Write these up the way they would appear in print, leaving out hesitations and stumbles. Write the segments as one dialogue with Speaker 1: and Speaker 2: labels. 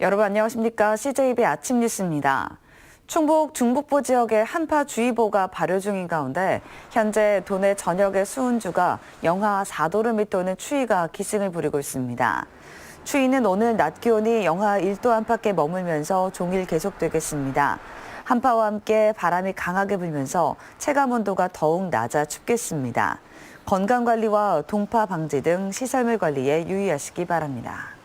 Speaker 1: 여러분 안녕하십니까? CJB 아침 뉴스입니다. 충북 중북부 지역에 한파주의보가 발효 중인 가운데 현재 도내 전역의 수온주가 영하 4도를 밑도는 추위가 기승을 부리고 있습니다. 추위는 오늘 낮 기온이 영하 1도 안팎에 머물면서 종일 계속되겠습니다. 한파와 함께 바람이 강하게 불면서 체감온도가 더욱 낮아 춥겠습니다. 건강관리와 동파 방지 등 시설물 관리에 유의하시기 바랍니다.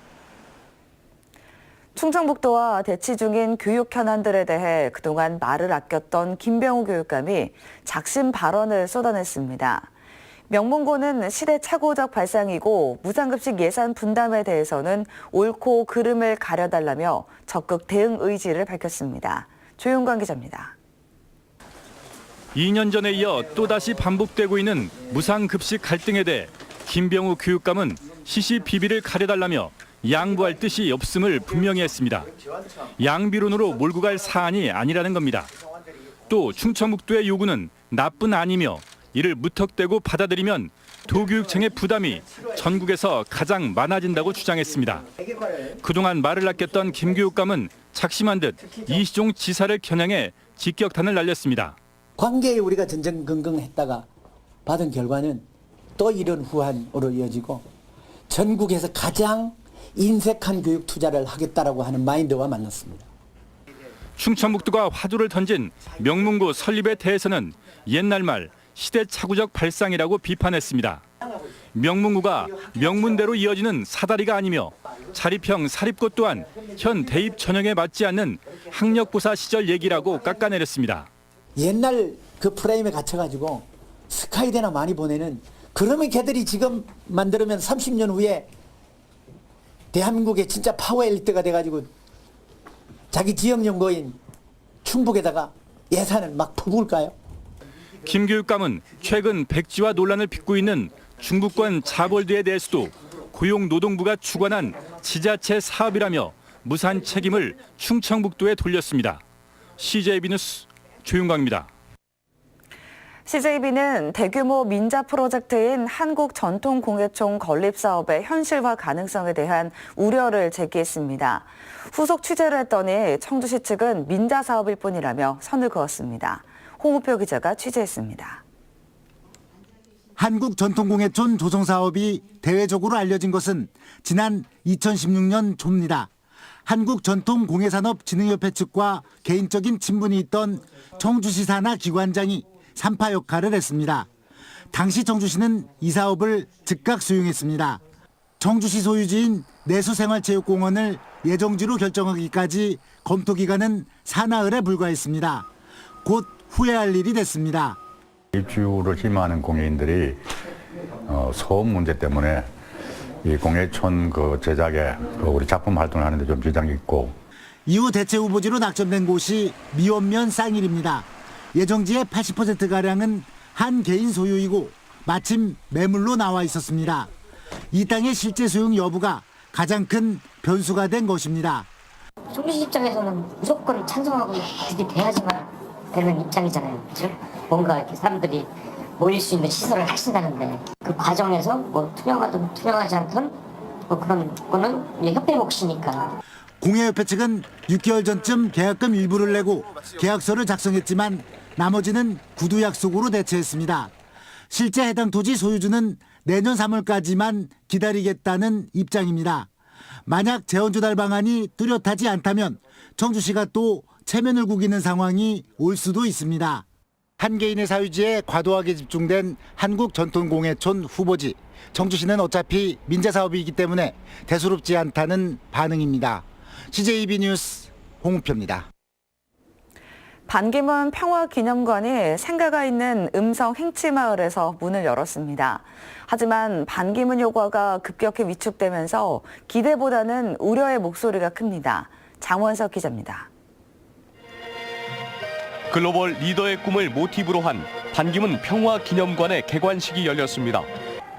Speaker 1: 충청북도와 대치 중인 교육 현안들에 대해 그동안 말을 아꼈던 김병우 교육감이 작심 발언을 쏟아냈습니다. 명문고는 시대착오적 발상이고 무상급식 예산 분담에 대해서는 옳고 그름을 가려달라며 적극 대응 의지를 밝혔습니다. 조용관 기자입니다.
Speaker 2: 2년 전에 이어 또다시 반복되고 있는 무상급식 갈등에 대해 김병우 교육감은 시시비비를 가려달라며 양보할 뜻이 없음을 분명히 했습니다. 양비론으로 몰고 갈 사안이 아니라는 겁니다. 또 충청북도의 요구는 나뿐 아니며 이를 무턱대고 받아들이면 도교육청의 부담이 전국에서 가장 많아진다고 주장했습니다. 그동안 말을 아꼈던 김 교육감은 작심한 듯 이시종 지사를 겨냥해 직격탄을 날렸습니다.
Speaker 3: 관계에 우리가 전전긍긍했다가 받은 결과는 또 이런 후환으로 이어지고 전국에서 가장 인색한 교육 투자를 하겠다라고 하는 마인드와 만났습니다.
Speaker 2: 충청북도가 화두를 던진 명문고 설립에 대해서는 옛날 말 시대착오적 발상이라고 비판했습니다. 명문고가 명문대로 이어지는 사다리가 아니며 자립형 사립고 또한 현 대입 전형에 맞지 않는 학력고사 시절 얘기라고 깎아내렸습니다.
Speaker 3: 옛날 그 프레임에 갇혀가지고 스카이대나 많이 보내는 그러면 걔들이 지금 만들면 30년 후에 대한민국의 진짜 파워 엘리트가 돼가지고 자기 지역 연구인 충북에다가 예산을 막 퍼부을까요?
Speaker 2: 김 교육감은 최근 백지화 논란을 빚고 있는 중부권 자볼드에 대해서도 고용노동부가 주관한 지자체 사업이라며 무산 책임을 충청북도에 돌렸습니다. CJB 뉴스 조윤광입니다.
Speaker 1: CJB는 대규모 민자 프로젝트인 한국전통공예총 건립 사업의 현실화 가능성에 대한 우려를 제기했습니다. 후속 취재를 했더니 청주시 측은 민자 사업일 뿐이라며 선을 그었습니다. 홍우표 기자가 취재했습니다.
Speaker 4: 한국전통공예촌 조성 사업이 대외적으로 알려진 것은 지난 2016년 초입니다. 한국전통공예산업진흥협회 측과 개인적인 친분이 있던 청주시 산하 기관장이 산파 역할을 했습니다. 당시 청주시는 이 사업을 즉각 수용했습니다. 청주시 소유지인 내수생활체육공원을 예정지로 결정하기까지 검토 기간은 사나흘에 불과했습니다. 곧 후회할 일이 됐습니다.
Speaker 5: 입주를 희망하는 공예인들이 소음 문제 때문에 이 공예촌 제작에 우리 작품 활동을 하는데 좀 지장이 있고,
Speaker 4: 이후 대체 후보지로 낙점된 곳이 미원면 쌍일입니다. 예정지의 80%가량은 한 개인 소유이고 마침 매물로 나와 있었습니다. 이 땅의 실제 소용 여부가 가장 큰 변수가 된 것입니다.
Speaker 6: 청주시 입장에서는 무조건 찬성하고 그게 돼야지만 되는 입장이잖아요. 그렇죠? 뭔가 이렇게 사람들이 모일 수 있는 시설을 하신다는데 그 과정에서 뭐 투명하든 투명하지 않든 뭐 그런 거는 협회 몫이니까.
Speaker 4: 공예협회 측은 6개월 전쯤 계약금 일부를 내고 계약서를 작성했지만 나머지는 구두 약속으로 대체했습니다. 실제 해당 토지 소유주는 내년 3월까지만 기다리겠다는 입장입니다. 만약 재원조달 방안이 뚜렷하지 않다면 청주시가 또 체면을 구기는 상황이 올 수도 있습니다. 한 개인의 사유지에 과도하게 집중된 한국전통공예촌 후보지. 청주시는 어차피 민자사업이기 때문에 대수롭지 않다는 반응입니다. CJB 뉴스 홍우표입니다.
Speaker 1: 반기문 평화기념관이 생가가 있는 음성 행치마을에서 문을 열었습니다. 하지만 반기문 효과가 급격히 위축되면서 기대보다는 우려의 목소리가 큽니다. 장원석 기자입니다.
Speaker 7: 글로벌 리더의 꿈을 모티브로 한 반기문 평화기념관의 개관식이 열렸습니다.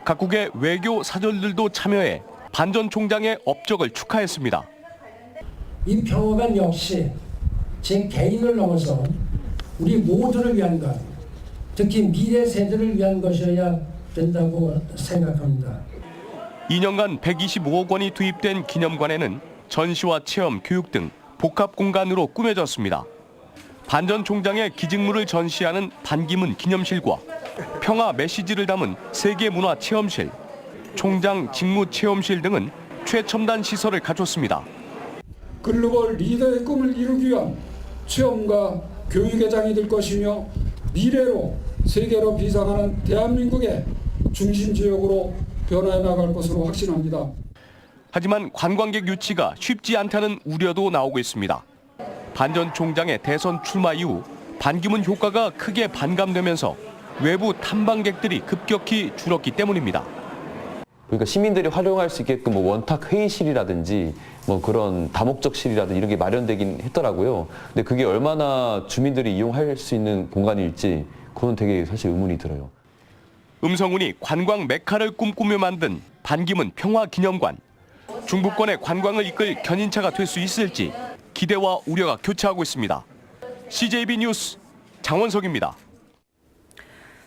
Speaker 7: 각국의 외교 사절들도 참여해 반 전 총장의 업적을 축하했습니다.
Speaker 8: 이 평화관 역시 제 개인을 넘어서 우리 모두를 위한 것, 특히 미래 세대를 위한 것이어야 된다고 생각합니다.
Speaker 7: 2년간 125억 원이 투입된 기념관에는 전시와 체험, 교육 등 복합 공간으로 꾸며졌습니다. 반전 총장의 기증물을 전시하는 반기문 기념실과 평화 메시지를 담은 세계 문화 체험실, 총장 직무 체험실 등은 최첨단 시설을 갖췄습니다.
Speaker 8: 글로벌 리더의 꿈을 이루기 위한 체험과 교육의 장이 될 것이며 미래로 세계로 비상하는 대한민국의 중심 지역으로 변화해 나갈 것으로 확신합니다.
Speaker 7: 하지만 관광객 유치가 쉽지 않다는 우려도 나오고 있습니다. 반 전 총장의 대선 출마 이후 반기문 효과가 크게 반감되면서 외부 탐방객들이 급격히 줄었기 때문입니다.
Speaker 9: 그러니까 시민들이 활용할 수 있게끔 뭐 원탁 회의실이라든지 뭐 그런 다목적실이라든지 이런 게 마련되긴 했더라고요. 근데 그게 얼마나 주민들이 이용할 수 있는 공간일지 그건 되게 사실 의문이 들어요.
Speaker 7: 음성운이 관광 메카를 꿈꾸며 만든 반기문 평화기념관. 중부권의 관광을 이끌 견인차가 될 수 있을지 기대와 우려가 교차하고 있습니다. CJB 뉴스 장원석입니다.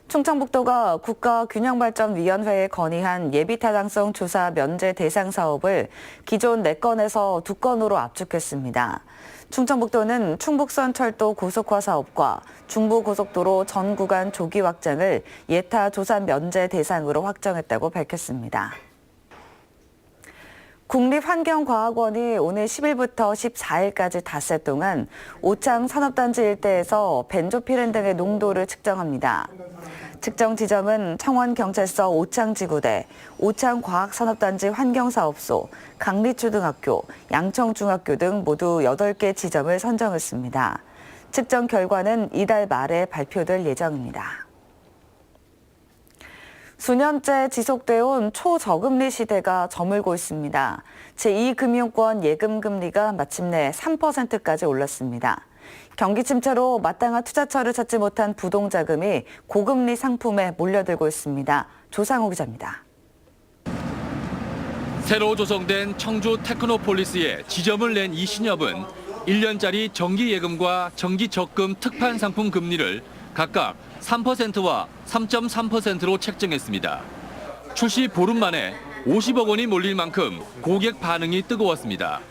Speaker 1: 충청북도가 국가균형발전위원회에 건의한 예비타당성 조사 면제 대상 사업을 기존 4건에서 2건으로 압축했습니다. 충청북도는 충북선 철도 고속화 사업과 중부고속도로 전 구간 조기 확장을 예타 조사 면제 대상으로 확정했다고 밝혔습니다. 국립환경과학원이 오늘 10일부터 14일까지 닷새 동안 오창 산업단지 일대에서 벤조피렌 등의 농도를 측정합니다. 측정 지점은 청원경찰서 오창지구대, 오창과학산업단지 환경사업소, 강리초등학교, 양청중학교 등 모두 8개 지점을 선정했습니다. 측정 결과는 이달 말에 발표될 예정입니다. 수년째 지속돼온 초저금리 시대가 저물고 있습니다. 제2금융권 예금금리가 마침내 3%까지 올랐습니다. 경기 침체로 마땅한 투자처를 찾지 못한 부동자금이 고금리 상품에 몰려들고 있습니다. 조상호 기자입니다.
Speaker 2: 새로 조성된 청주 테크노폴리스에 지점을 낸 이 신협은 1년짜리 정기예금과 정기적금 특판 상품 금리를 각각 3%와 3.3%로 책정했습니다. 출시 보름 만에 50억 원이 몰릴 만큼 고객 반응이 뜨거웠습니다.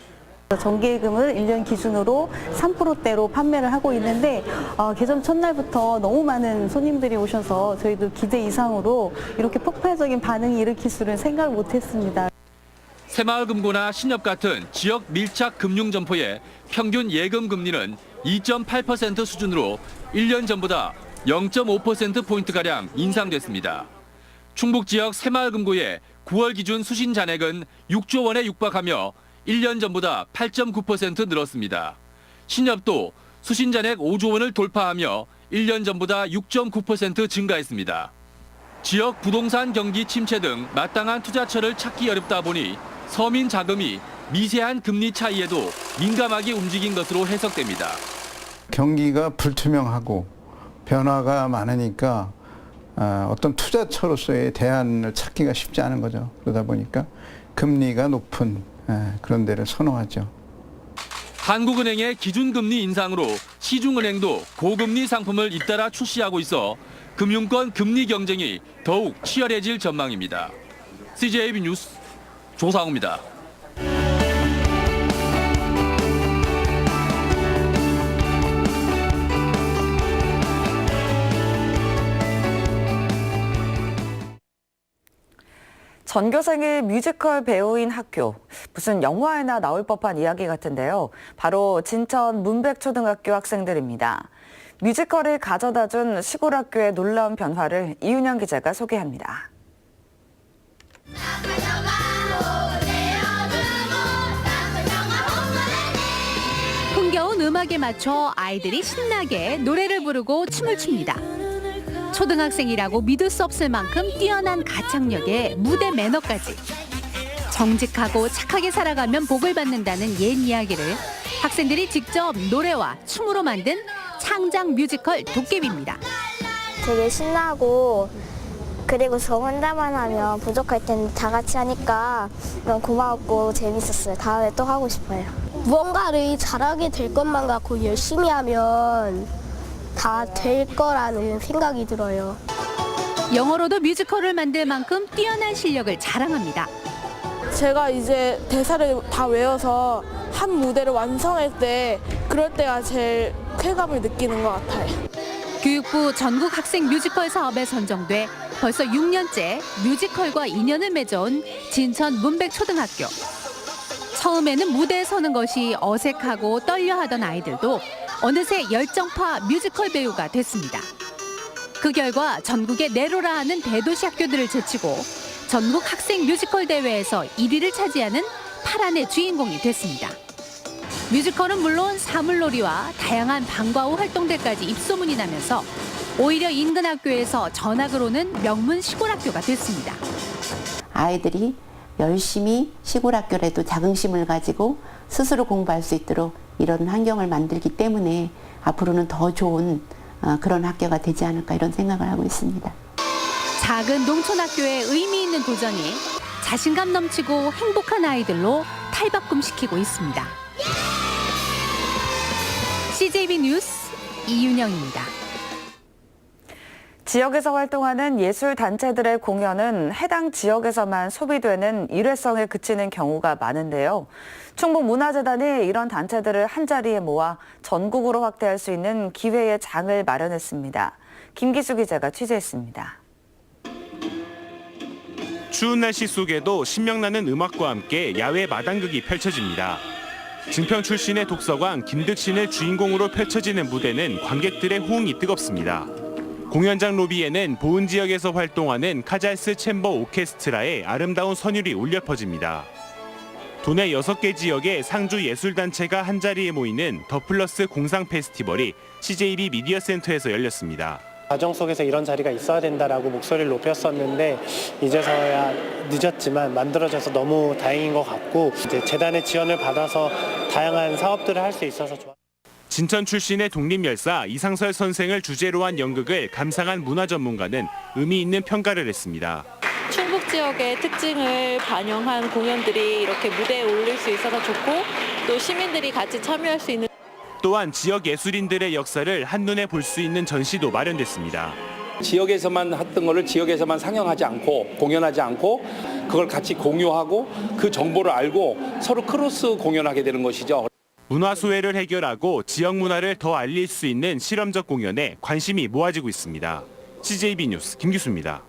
Speaker 10: 정기예금을 1년 기준으로 3%대로 판매를 하고 있는데 개점 첫날부터 너무 많은 손님들이 오셔서 저희도 기대 이상으로 이렇게 폭발적인 반응이 일으킬 줄은 생각을 못했습니다.
Speaker 2: 새마을금고나 신협 같은 지역 밀착 금융점포의 평균 예금 금리는 2.8% 수준으로 1년 전보다 0.5%포인트가량 인상됐습니다. 충북 지역 새마을금고의 9월 기준 수신 잔액은 6조 원에 육박하며 1년 전보다 8.9% 늘었습니다. 신협도 수신 잔액 5조 원을 돌파하며 1년 전보다 6.9% 증가했습니다. 지역 부동산 경기 침체 등 마땅한 투자처를 찾기 어렵다 보니 서민 자금이 미세한 금리 차이에도 민감하게 움직인 것으로 해석됩니다.
Speaker 11: 경기가 불투명하고 변화가 많으니까 어떤 투자처로서의 대안을 찾기가 쉽지 않은 거죠. 그러다 보니까 금리가 높은 그런 데를 선호하죠.
Speaker 2: 한국은행의 기준금리 인상으로 시중은행도 고금리 상품을 잇따라 출시하고 있어 금융권 금리 경쟁이 더욱 치열해질 전망입니다. CJB 뉴스 조상우입니다.
Speaker 1: 전교생이 뮤지컬 배우인 학교, 무슨 영화에나 나올 법한 이야기 같은데요. 바로 진천 문백초등학교 학생들입니다. 뮤지컬을 가져다준 시골 학교의 놀라운 변화를 이윤영 기자가 소개합니다.
Speaker 12: 흥겨운 음악에 맞춰 아이들이 신나게 노래를 부르고 춤을 춥니다. 초등학생이라고 믿을 수 없을 만큼 뛰어난 가창력에 무대 매너까지. 정직하고 착하게 살아가면 복을 받는다는 옛 이야기를 학생들이 직접 노래와 춤으로 만든 창작 뮤지컬 도깨비입니다.
Speaker 13: 되게 신나고 그리고 저 혼자만 하면 부족할 텐데 다 같이 하니까 너무 고마웠고 재밌었어요. 다음에 또 하고 싶어요.
Speaker 14: 무언가를 잘하게 될 것만 같고 열심히 하면 다 될 거라는 생각이 들어요.
Speaker 12: 영어로도 뮤지컬을 만들 만큼 뛰어난 실력을 자랑합니다.
Speaker 15: 제가 이제 대사를 다 외워서 한 무대를 완성할 때 그럴 때가 제일 쾌감을 느끼는 것 같아요.
Speaker 12: 교육부 전국 학생 뮤지컬 사업에 선정돼 벌써 6년째 뮤지컬과 인연을 맺어온 진천 문백초등학교. 처음에는 무대에 서는 것이 어색하고 떨려하던 아이들도 어느새 열정파 뮤지컬 배우가 됐습니다. 그 결과 전국의 내로라 하는 대도시 학교들을 제치고 전국 학생 뮤지컬 대회에서 1위를 차지하는 파란의 주인공이 됐습니다. 뮤지컬은 물론 사물놀이와 다양한 방과 후 활동들까지 입소문이 나면서 오히려 인근 학교에서 전학을 오는 명문 시골 학교가 됐습니다.
Speaker 16: 아이들이 열심히 시골 학교라도 자긍심을 가지고 스스로 공부할 수 있도록 이런 환경을 만들기 때문에 앞으로는 더 좋은 그런 학교가 되지 않을까 이런 생각을 하고 있습니다.
Speaker 12: 작은 농촌 학교의 의미 있는 도전이 자신감 넘치고 행복한 아이들로 탈바꿈시키고 있습니다. CJB 뉴스 이윤영입니다.
Speaker 1: 지역에서 활동하는 예술단체들의 공연은 해당 지역에서만 소비되는 일회성에 그치는 경우가 많은데요. 충북문화재단이 이런 단체들을 한자리에 모아 전국으로 확대할 수 있는 기회의 장을 마련했습니다. 김기수 기자가 취재했습니다.
Speaker 17: 추운 날씨 속에도 신명나는 음악과 함께 야외 마당극이 펼쳐집니다. 증평 출신의 독서광 김득신을 주인공으로 펼쳐지는 무대는 관객들의 호응이 뜨겁습니다. 공연장 로비에는 보은 지역에서 활동하는 카잘스 챔버 오케스트라의 아름다운 선율이 울려 퍼집니다. 도내 6개 지역의 상주 예술단체가 한자리에 모이는 더 플러스 공상 페스티벌이 CJB 미디어 센터에서 열렸습니다.
Speaker 18: 과정 속에서 이런 자리가 있어야 된다라고 목소리를 높였었는데 이제서야 늦었지만 만들어져서 너무 다행인 것 같고 이제 재단의 지원을 받아서 다양한 사업들을 할 수 있어서 좋았습니다.
Speaker 17: 진천 출신의 독립열사 이상설 선생을 주제로 한 연극을 감상한 문화 전문가는 의미 있는 평가를 했습니다.
Speaker 19: 충북 지역의 특징을 반영한 공연들이 이렇게 무대에 올릴 수 있어서 좋고 또 시민들이 같이 참여할 수 있는
Speaker 17: 또한 지역 예술인들의 역사를 한눈에 볼 수 있는 전시도 마련됐습니다.
Speaker 20: 지역에서만 했던 거를 지역에서만 상영하지 않고 공연하지 않고 그걸 같이 공유하고 그 정보를 알고 서로 크로스 공연하게 되는 것이죠.
Speaker 17: 문화 소외를 해결하고 지역 문화를 더 알릴 수 있는 실험적 공연에 관심이 모아지고 있습니다. CJB 뉴스 김기수입니다.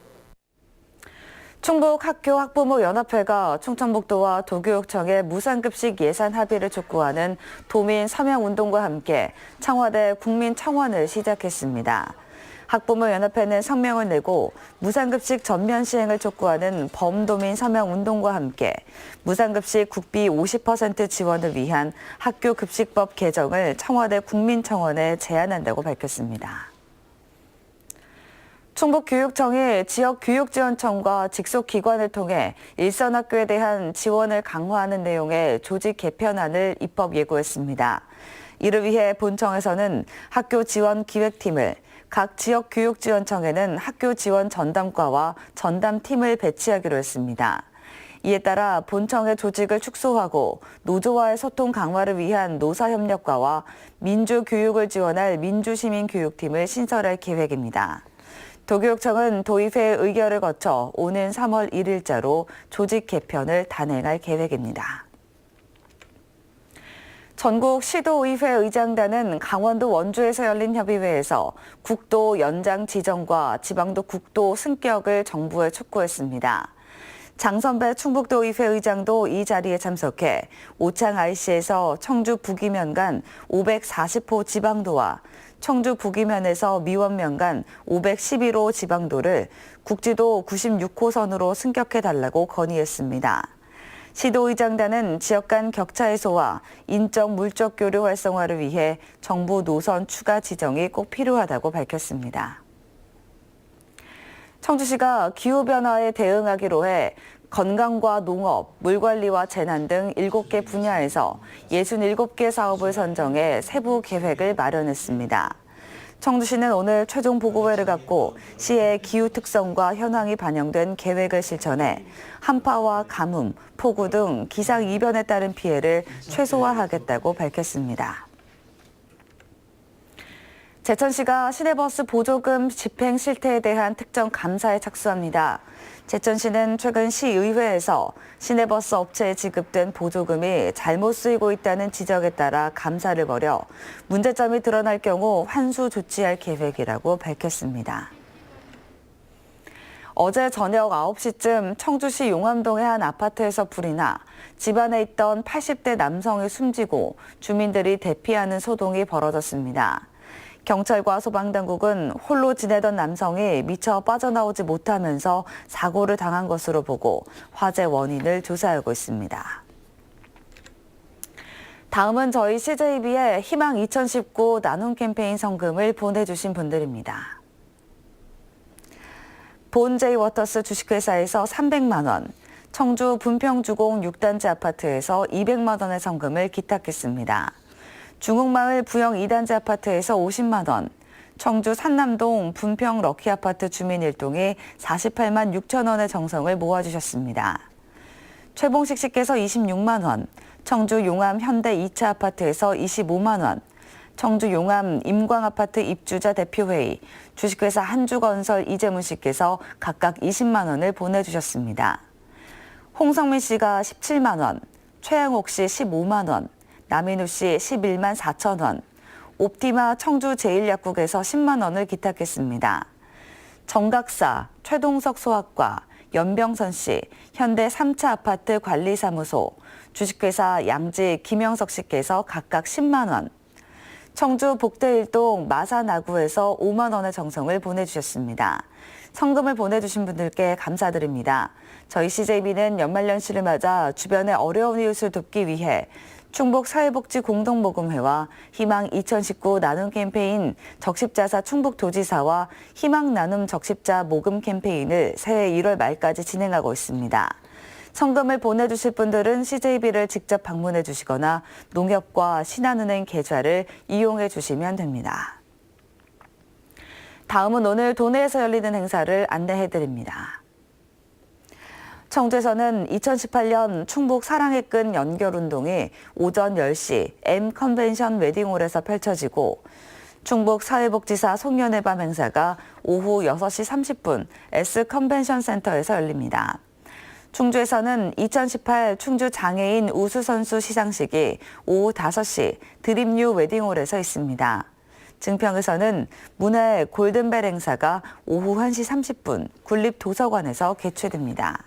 Speaker 1: 충북학교학부모연합회가 충청북도와 도교육청의 무상급식 예산 합의를 촉구하는 도민 서명운동과 함께 청와대 국민청원을 시작했습니다. 학부모연합회는 성명을 내고 무상급식 전면 시행을 촉구하는 범도민 서명운동과 함께 무상급식 국비 50% 지원을 위한 학교급식법 개정을 청와대 국민청원에 제안한다고 밝혔습니다. 충북교육청이 지역교육지원청과 직속기관을 통해 일선학교에 대한 지원을 강화하는 내용의 조직 개편안을 입법 예고했습니다. 이를 위해 본청에서는 학교지원기획팀을, 각 지역교육지원청에는 학교지원전담과와 전담팀을 배치하기로 했습니다. 이에 따라 본청의 조직을 축소하고 노조와의 소통 강화를 위한 노사협력과와 민주교육을 지원할 민주시민교육팀을 신설할 계획입니다. 도교육청은 도의회 의결을 거쳐 오는 3월 1일자로 조직 개편을 단행할 계획입니다. 전국 시도의회 의장단은 강원도 원주에서 열린 협의회에서 국도 연장 지정과 지방도 국도 승격을 정부에 촉구했습니다. 장선배 충북도의회 의장도 이 자리에 참석해 오창 IC에서 청주 북이면 간 540호 지방도와 청주 북이면에서 미원면 간 511호 지방도를 국지도 96호선으로 승격해달라고 건의했습니다. 시도의장단은 지역 간 격차 해소와 인적 물적 교류 활성화를 위해 정부 노선 추가 지정이 꼭 필요하다고 밝혔습니다. 청주시가 기후변화에 대응하기로 해 건강과 농업, 물관리와 재난 등 7개 분야에서 67개 사업을 선정해 세부 계획을 마련했습니다. 청주시는 오늘 최종 보고회를 갖고 시의 기후 특성과 현황이 반영된 계획을 실천해 한파와 가뭄, 폭우 등 기상 이변에 따른 피해를 최소화하겠다고 밝혔습니다. 제천시가 시내버스 보조금 집행 실태에 대한 특정 감사에 착수합니다. 제천시는 최근 시의회에서 시내버스 업체에 지급된 보조금이 잘못 쓰이고 있다는 지적에 따라 감사를 벌여 문제점이 드러날 경우 환수 조치할 계획이라고 밝혔습니다. 어제 저녁 9시쯤 청주시 용암동의 한 아파트에서 불이 나 집안에 있던 80대 남성이 숨지고 주민들이 대피하는 소동이 벌어졌습니다. 경찰과 소방당국은 홀로 지내던 남성이 미처 빠져나오지 못하면서 사고를 당한 것으로 보고 화재 원인을 조사하고 있습니다. 다음은 저희 CJB의 희망 2019 나눔 캠페인 성금을 보내주신 분들입니다. 본제이워터스 주식회사에서 300만 원, 청주 분평주공 6단지 아파트에서 200만 원의 성금을 기탁했습니다. 중흥마을 부영 2단지 아파트에서 50만 원, 청주 산남동 분평 럭키아파트 주민 1동이 48만 6천 원의 정성을 모아주셨습니다. 최봉식 씨께서 26만 원, 청주 용암 현대 2차 아파트에서 25만 원, 청주 용암 임광아파트 입주자 대표회의, 주식회사 한주건설 이재문 씨께서 각각 20만 원을 보내주셨습니다. 홍성민 씨가 17만 원, 최양옥 씨 15만 원, 남인우 씨 11만 4천 원, 옵티마 청주 제1약국에서 10만 원을 기탁했습니다. 정각사, 최동석 소학과, 연병선 씨, 현대 3차 아파트 관리사무소, 주식회사 양지 김영석 씨께서 각각 10만 원, 청주 복대일동 마사나구에서 5만 원의 정성을 보내주셨습니다. 성금을 보내주신 분들께 감사드립니다. 저희 CJB는 연말연시를 맞아 주변의 어려운 이웃을 돕기 위해 충북사회복지공동모금회와 희망 2019 나눔 캠페인 적십자사 충북도지사와 희망 나눔 적십자 모금 캠페인을 새해 1월 말까지 진행하고 있습니다. 성금을 보내주실 분들은 CJB를 직접 방문해 주시거나 농협과 신한은행 계좌를 이용해 주시면 됩니다. 다음은 오늘 도내에서 열리는 행사를 안내해 드립니다. 청주에서는 2018년 충북 사랑의 끈 연결운동이 오전 10시 M 컨벤션 웨딩홀에서 펼쳐지고 충북 사회복지사 송년회 밤 행사가 오후 6시 30분 S 컨벤션 센터에서 열립니다. 충주에서는 2018 충주 장애인 우수선수 시상식이 오후 5시 드림뉴 웨딩홀에서 있습니다. 증평에서는 문해 골든벨 행사가 오후 1시 30분 군립도서관에서 개최됩니다.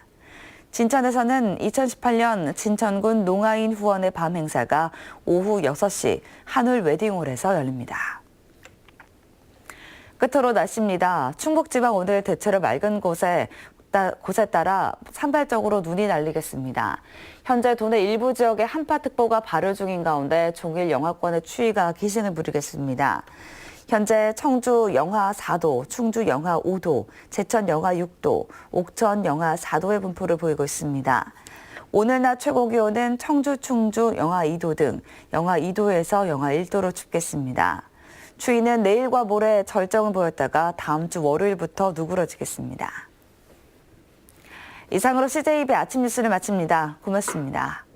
Speaker 1: 진천에서는 2018년 진천군 농아인 후원의 밤 행사가 오후 6시 한울 웨딩홀에서 열립니다. 끝으로 날씨입니다. 충북지방 오늘 대체로 맑은 곳에 따라 산발적으로 눈이 날리겠습니다. 현재 도내 일부 지역에 한파특보가 발효 중인 가운데 종일 영하권의 추위가 기승을 부리겠습니다. 현재 청주 영하 4도, 충주 영하 5도, 제천 영하 6도, 옥천 영하 4도의 분포를 보이고 있습니다. 오늘 낮 최고 기온은 청주, 충주 영하 2도 등 영하 2도에서 영하 1도로 춥겠습니다. 추위는 내일과 모레 절정을 보였다가 다음 주 월요일부터 누그러지겠습니다. 이상으로 CJB 아침 뉴스를 마칩니다. 고맙습니다.